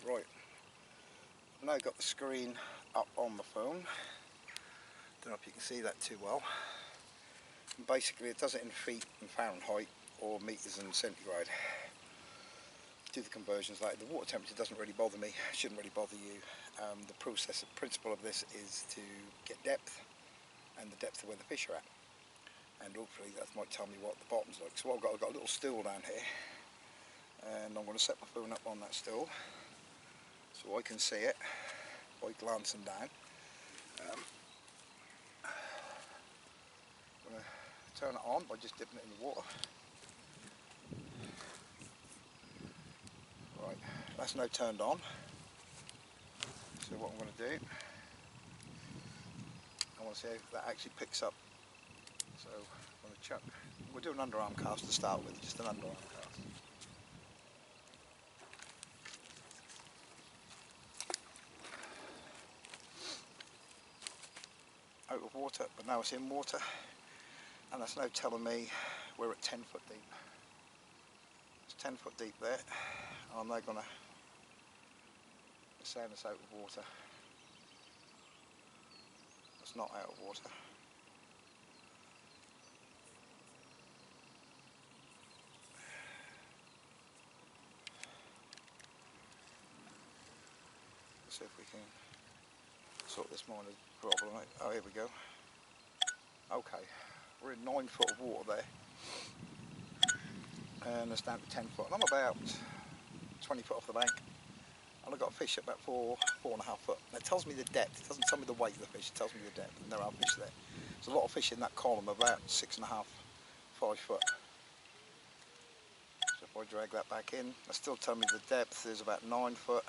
Right, I've now got the screen up on the phone. Don't know if you can see that too well. And basically it does it in feet and Fahrenheit or meters and centigrade. Do the conversions like the water temperature doesn't really bother me, shouldn't really bother you. The principle of this is to get depth and the depth of where the fish are at, and hopefully that might tell me what the bottom's like. So what I've got a little stool down here, and I'm going to set my phone up on that stool so I can see it by glancing down. I'm going to turn it on by just dipping it in the water. Right, that's now turned on. So what I'm going to do, I want to see if that actually picks up. So I'm going to chuck, we'll do an underarm cast to start with, just an underarm cast. Out of water, but now it's in water, and that's now telling me we're at 10 foot deep. It's 10 foot deep there, and I'm now going to saying it's out of water. It's not out of water. Let's see if we can sort this minor problem out. Oh, here we go. Okay, we're in 9 foot of water there, and it's down to 10 foot. And I'm about 20 foot off the bank, and I've got a fish at about 4.5 foot. And it tells me the depth. It doesn't tell me the weight of the fish. It tells me the depth, and there are fish there. There's a lot of fish in that column, about 6.5, 5 foot. So if I drag that back in, that still tells me the depth is about 9 foot,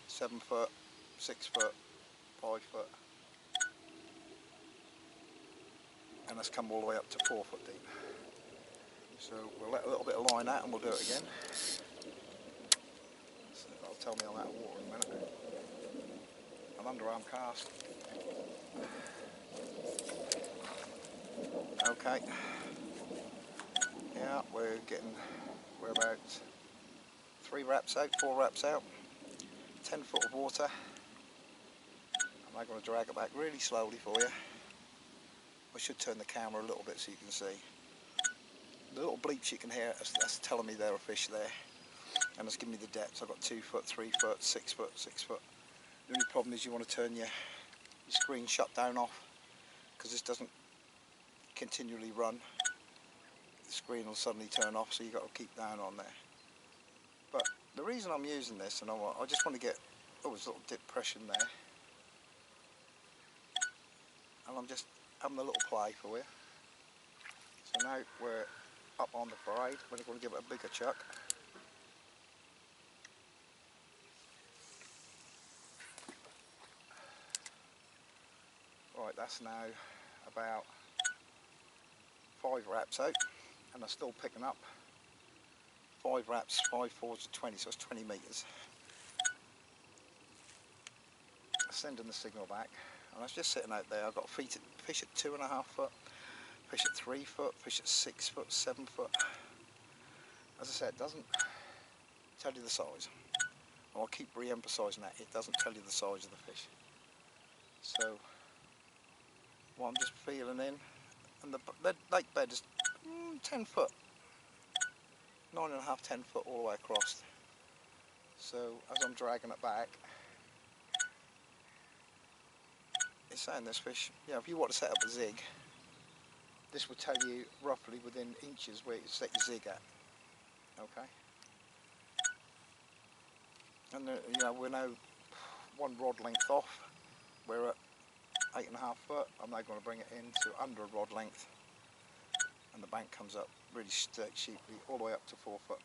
7 foot, 6 foot, 5 foot, and that's come all the way up to 4 foot deep. So we'll let a little bit of line out and we'll do it again. So that'll tell me I'm out of water in a minute. An underarm cast. Okay. Yeah, we're about 3 wraps out, 4 wraps out, 10 foot of water. I'm now going to drag it back really slowly for you. I should turn the camera a little bit so you can see. The little bleeps you can hear, that's telling me there are fish there. And it's giving me the depth. I've got 2 foot, 3 foot, 6 foot, 6 foot. The only problem is you want to turn your screen shutdown off, because this doesn't continually run. The screen will suddenly turn off, so you've got to keep down on there. But the reason I'm using this, and I just want to get, there's a little depression there. And I'm just having a little play for you. So now we're up on the parade. We're going to give it a bigger chuck. Right, that's now about 5 wraps out, and I'm still picking up. 5 wraps, 5 fours are 20, so it's 20 metres. Sending the signal back, and I was just sitting out there. I've got fish at 2.5 foot, fish at 3 foot, fish at 6 foot, 7 foot. As I said, it doesn't tell you the size. And I'll keep re-emphasising that, it doesn't tell you the size of the fish. So, what I'm just feeling in, and the lake bed is 10 foot, 9.5, 10 foot all the way across. So, as I'm dragging it back, it's saying this fish, if you want to set up a zig, this will tell you roughly within inches where you set your zig at. Okay. And we're now 1 rod length off. We're at 8.5 foot. I'm now going to bring it into under a rod length, and the bank comes up really steeply all the way up to 4 foot.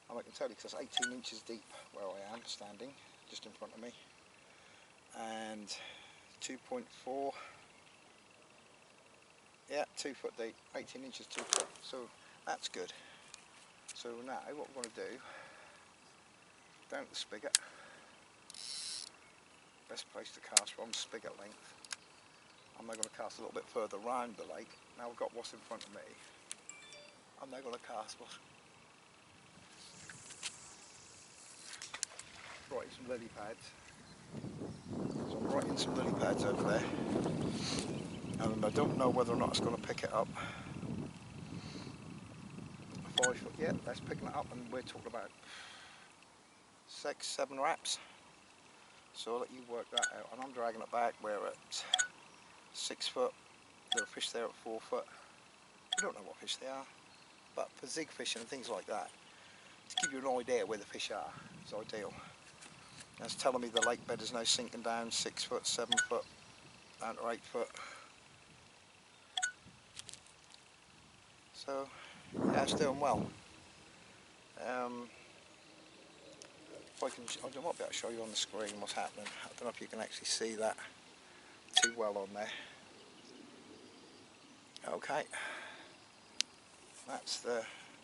And I can tell you because it's 18 inches deep where I am standing, just in front of me, and 2.4. Yeah, 2 foot deep, 18 inches, 2 foot. So that's good. So now what we're going to do, down the spigot, best place to cast from spigot length. I'm now going to cast a little bit further round the lake. Now we've got what's in front of me. I'm now going to cast what. some lily pads. So I'm right in some lily pads over there. And I don't know whether or not it's going to pick it up. 5 foot, yeah, that's picking it up, and we're talking about 6, 7 wraps. So I'll let you work that out. And I'm dragging it back. We're at 6 foot. There are fish there at 4 foot. I don't know what fish they are, but for zig fishing and things like that, to give you an idea where the fish are, it's ideal. That's telling me the lake bed is now sinking down 6 foot, 7 foot, down to 8 foot. So yeah, it's doing well. If I might be able to show you on the screen what's happening. I don't know if you can actually see that too well on there. Okay, that's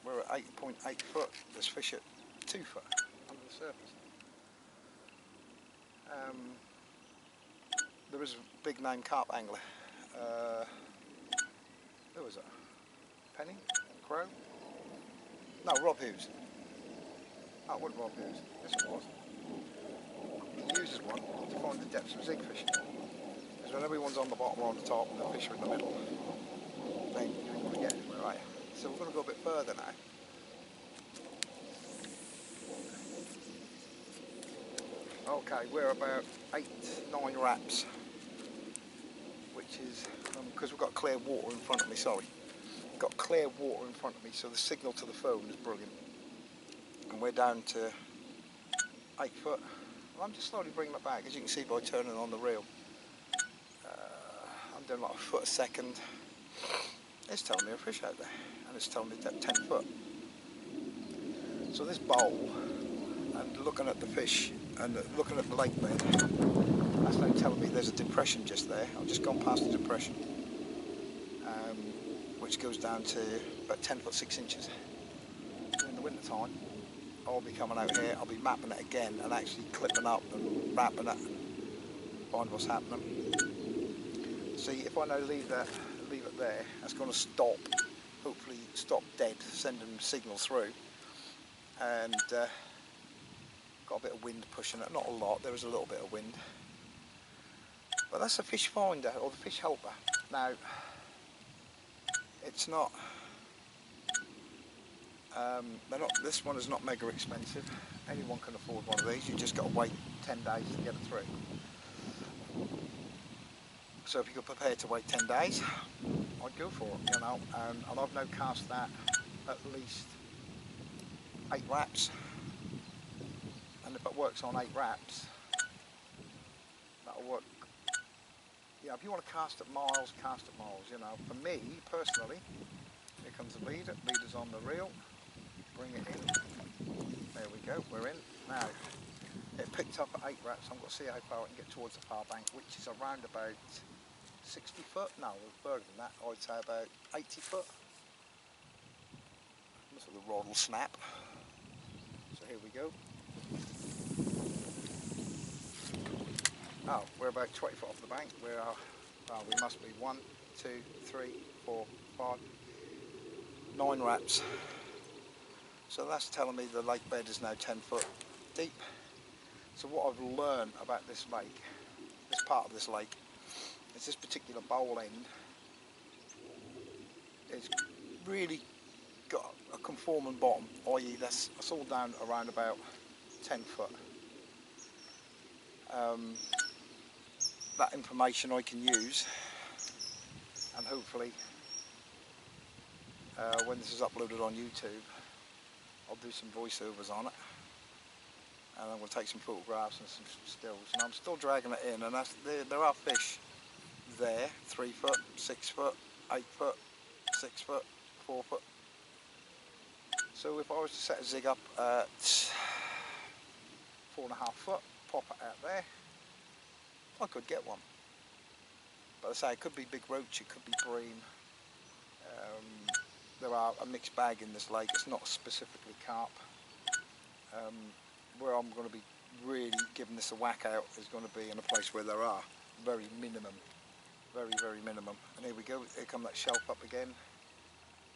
we're at 8.8 foot. There's fish at 2 foot under the surface. There is a big name carp angler. Who was it? Penny? Crow? No, Rob Hughes. Oh, it wasn't Rob Hughes. Yes, it was. He uses one to find the depths of zig fishing. Because when everyone's on the bottom or on the top, and the fish are in the middle, then you ain't going to get anywhere, right? So we're going to go a bit further now. Okay, we're about 8, 9 wraps, which is because we've got clear water in front of me. Sorry, got clear water in front of me, so the signal to the phone is brilliant. And we're down to 8 foot. And I'm just slowly bringing it back, as you can see by turning on the reel. I'm doing like a foot a second. It's telling me a fish out there, and it's telling me that 10 foot. So this bowl, and looking at the fish and looking at the lake bed, that's now telling me there's a depression just there. I've just gone past the depression, which goes down to about 10 foot 6 inches. In the winter time, I'll be coming out here, I'll be mapping it again and actually clipping up and wrapping it and find what's happening. See, if I now leave it there, that's going to stop, hopefully stop dead, sending signal through. And got a bit of wind pushing it, not a lot, there is a little bit of wind. But that's a fish finder, or the fish helper. Now, it's not, this one is not mega expensive. Anyone can afford one of these, you just got to wait 10 days to get it through. So if you could prepare to wait 10 days, I'd go for it, you know. And I've now cast that at least 8 wraps. And if it works on 8 wraps, that'll work. Yeah, if you want to cast at miles, you know. For me, personally, here comes the leader. Leader's on the reel. Bring it in. There we go, we're in. Now, it picked up at 8 wraps. I'm going to see how far I can get towards the far bank, which is around about 60 foot. No, further than that. I'd say about 80 foot. Looks like the rod will snap. So here we go. Oh, we're about 20 foot off the bank. We must be 1, 2, 3, 4, 5, 9 wraps. So that's telling me the lake bed is now 10 foot deep. So what I've learned about this lake, this part of this lake, is this particular bowl end is really got a conforming bottom, i.e. that's all down around about 10 foot. That information I can use, and hopefully when this is uploaded on YouTube, I'll do some voiceovers on it, and I'm going to take some photographs and some stills. And I'm still dragging it in, and there are fish there, 3 foot, 6 foot, 8 foot, 6 foot, 4 foot. So if I was to set a zig up at 4.5 foot, pop it out there, I could get one. But I say it could be big roach, it could be bream. There are a mixed bag in this lake. It's not specifically carp. Where I'm going to be really giving this a whack out is going to be in a place where there are very minimum, very minimum. And here we go. Here come that shelf up again.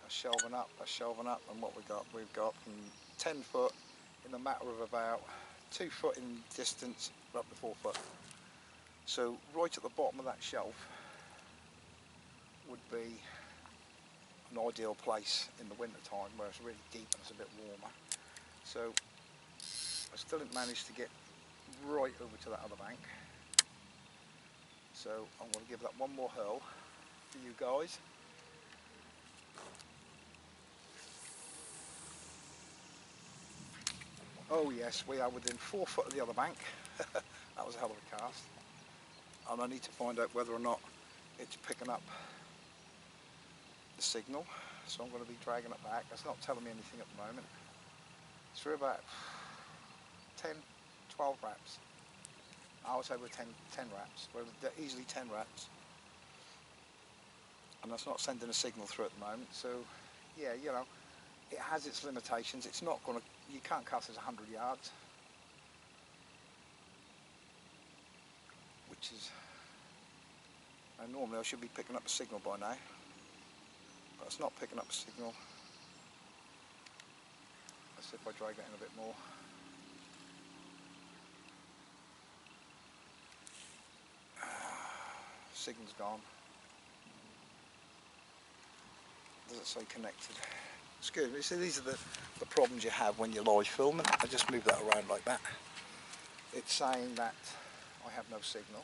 That's shelving up, and what we've got from 10 foot in a matter of about 2 foot in distance, up to 4 foot. So right at the bottom of that shelf would be an ideal place in the winter time where it's really deep and it's a bit warmer. So I still didn't manage to get right over to that other bank. So I'm going to give that one more hurl for you guys. Oh yes, we are within 4 foot of the other bank. That was a hell of a cast. And I need to find out whether or not it's picking up the signal. So I'm going to be dragging it back. It's not telling me anything at the moment. It's for about 10, 12 wraps. I would say we're 10 wraps. We're easily 10 wraps. And that's not sending a signal through at the moment. So yeah, you know, it has its limitations. It's not going to, you can't cast as 100 yards. Which is, and normally I should be picking up a signal by now. But it's not picking up a signal. Let's see if I drag that in a bit more. Signal's gone. Does it say connected? Excuse me, see, these are the problems you have when you're live filming. I just move that around like that. It's saying that I have no signal.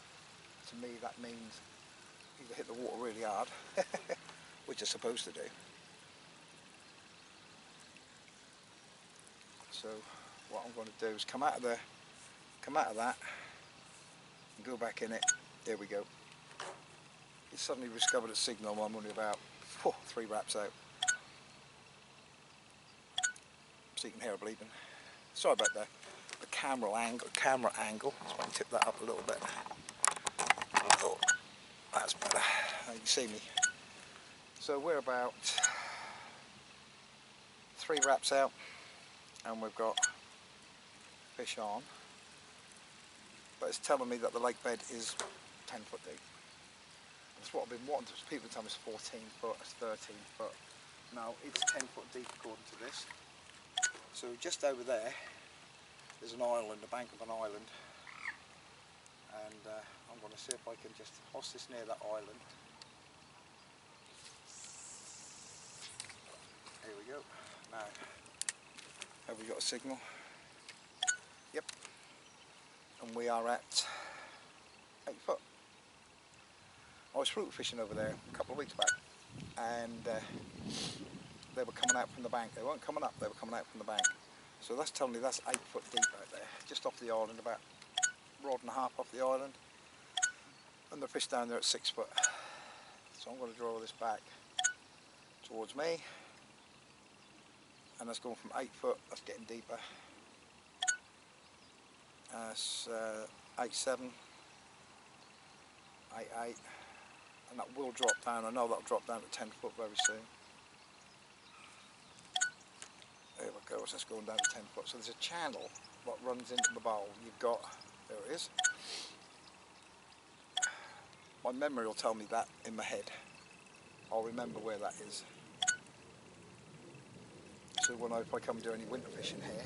To me that means either hit the water really hard, which it's supposed to do. So what I'm going to do is come out of that and go back in it. There we go. It suddenly discovered a signal. I'm only about 3 wraps out. So you can hear it bleeping. Sorry about that. The camera angle. So I can tip that up a little bit. Oh, that's better. Now you can see me. So we're about 3 wraps out, and we've got fish on. But it's telling me that the lake bed is 10 foot deep. That's what I've been wanting. People tell me it's 14 foot, it's 13 foot. No, it's 10 foot deep according to this. So just over there, there's an island, a bank of an island. And I'm going to see if I can just host this near that island. Here we go. Now, have we got a signal? Yep. And we are at 8 foot. I was fruit fishing over there a couple of weeks back, and they were coming out from the bank. They weren't coming up, they were coming out from the bank. So that's telling me that's 8 foot deep out there, just off the island, about a rod and a half off the island. And the fish down there at 6 foot. So I'm going to draw this back towards me. And that's going from 8 foot, that's getting deeper. That's 8.7, 8.8. And that will drop down. I know that'll drop down to 10 foot very soon. There we go, so that's going down to 10 foot. So there's a channel that runs into the bowl. You've got, there it is. My memory will tell me that in my head. I'll remember where that is. So if I come do any winter fishing here,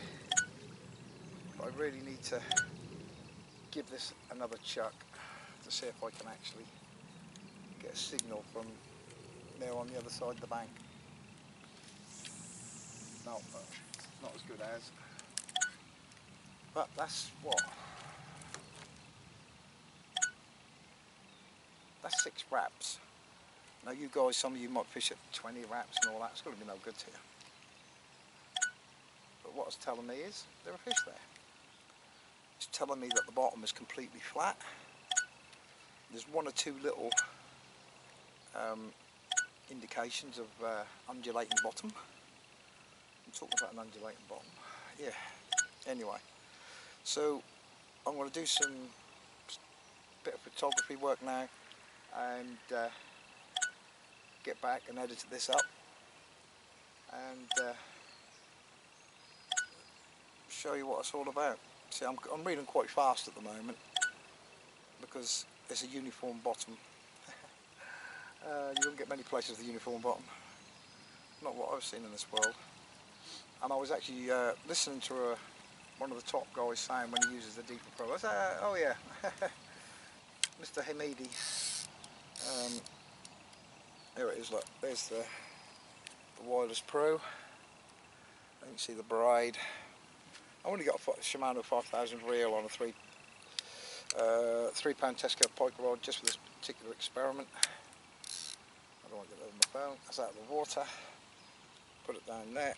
I really need to give this another chuck to see if I can actually get a signal from there on the other side of the bank. No, not as good as. But that's what? That's 6 wraps. Now you guys, some of you might fish at 20 wraps and all that. It's going to be no good to you. But what it's telling me is there are fish there. It's telling me that the bottom is completely flat. There's 1 or 2 little indications of undulating bottom. I'm talking about an undulating bottom. Yeah. Anyway, so I'm going to do some bit of photography work now and get back and edit this up and show you what it's all about. See, I'm reading quite fast at the moment because it's a uniform bottom. You don't get many places with a uniform bottom. Not what I've seen in this world. And I was actually listening to one of the top guys saying when he uses the Deeper Pro. I said, oh yeah, Mr. Hamidi. Here it is, look, there's the Wireless Pro. You can see the braid. I only got a Shimano 5000 reel on a 3 £3 Tesco pike rod just for this particular experiment. I don't want to get it over my phone. That's out of the water. Put it down there.